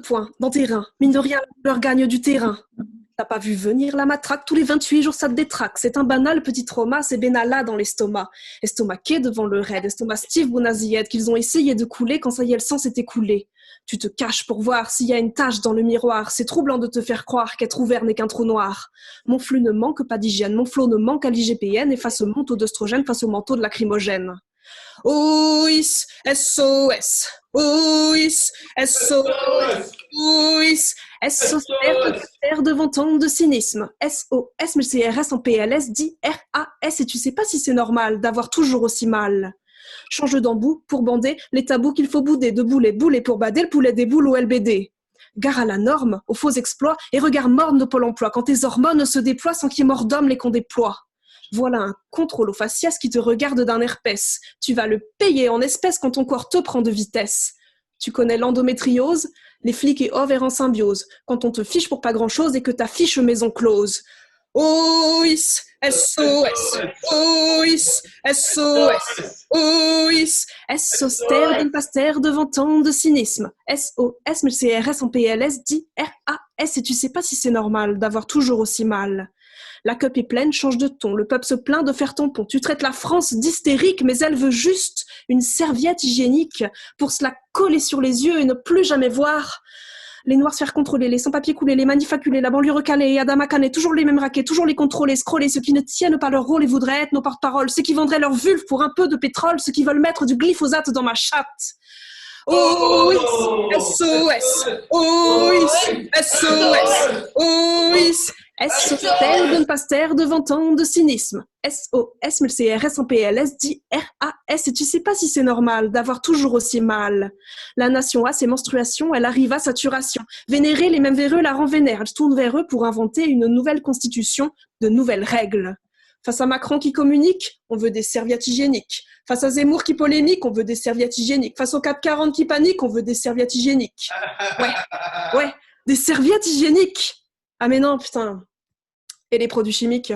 poing dans tes reins. Mine de rien, leur gagne du terrain. T'as pas vu venir la matraque, tous les 28 jours ça te détraque. C'est un banal petit trauma, c'est Benalla dans l'estomac. Estomaqué devant le raid, estomac Steve Bounaziyed qu'ils ont essayé de couler quand ça y est le sang s'est écoulé. Tu te caches pour voir s'il y a une tache dans le miroir. C'est troublant de te faire croire qu'être ouvert n'est qu'un trou noir. Mon flux ne manque pas d'hygiène, mon flot ne manque à l'IGPN et face au manteau d'oestrogène, face au manteau de lacrymogène. OIS, SOS, OIS, SOS, OIS, SOS, terre devant tant de cynisme. SOS, mais le CRS en PLS dit RAS et tu sais pas si c'est normal d'avoir toujours aussi mal. Change d'embout pour bander les tabous qu'il faut bouder, de boulet pour bader le poulet des boules au LBD. Gare à la norme, aux faux exploits et regard morne de Pôle emploi quand tes hormones se déploient sans qu'il y ait mort d'homme les qu'on déploie. Voilà un contrôle au faciès qui te regarde d'un herpès. Tu vas le payer en espèces quand ton corps te prend de vitesse. Tu connais l'endométriose, les flics et ovaires en symbiose, quand on te fiche pour pas grand-chose et que ta fiche maison close. OIS, SOS, OIS, SOS, OIS, SOS, terre d'une pastère devant tant de cynisme. SOS, mais le CRS en PLS dit RAS et tu sais pas si c'est normal d'avoir toujours aussi mal. La cup est pleine, change de ton, le peuple se plaint de faire tampon. Tu traites la France d'hystérique, mais elle veut juste une serviette hygiénique pour se la coller sur les yeux et ne plus jamais voir les noirs se faire contrôler, les sans-papiers couler, les manufacturer, la banlieue recalée, Adama Kane, toujours les mêmes raquets, toujours les contrôler, scroller, ceux qui ne tiennent pas leur rôle et voudraient être nos porte-paroles, ceux qui vendraient leur vulve pour un peu de pétrole, ceux qui veulent mettre du glyphosate dans ma chatte. OIS, SOS, OIS, SOS, OIS, SOS, terre d'une pastère devant tant de cynisme. SOS, mais le CRS en PLS dit RAS et tu sais pas si c'est normal d'avoir toujours aussi mal. La nation a ses menstruations, elle arrive à saturation. Vénérer les mêmes véreux la rend vénère. Elle tourne vers eux pour inventer une nouvelle constitution, de nouvelles règles. Face à Macron qui communique, on veut des serviettes hygiéniques. Face à Zemmour qui polémique, on veut des serviettes hygiéniques. Face au 440 qui panique, on veut des serviettes hygiéniques. Ouais, des serviettes hygiéniques. Ah mais non, putain. Et les produits chimiques ?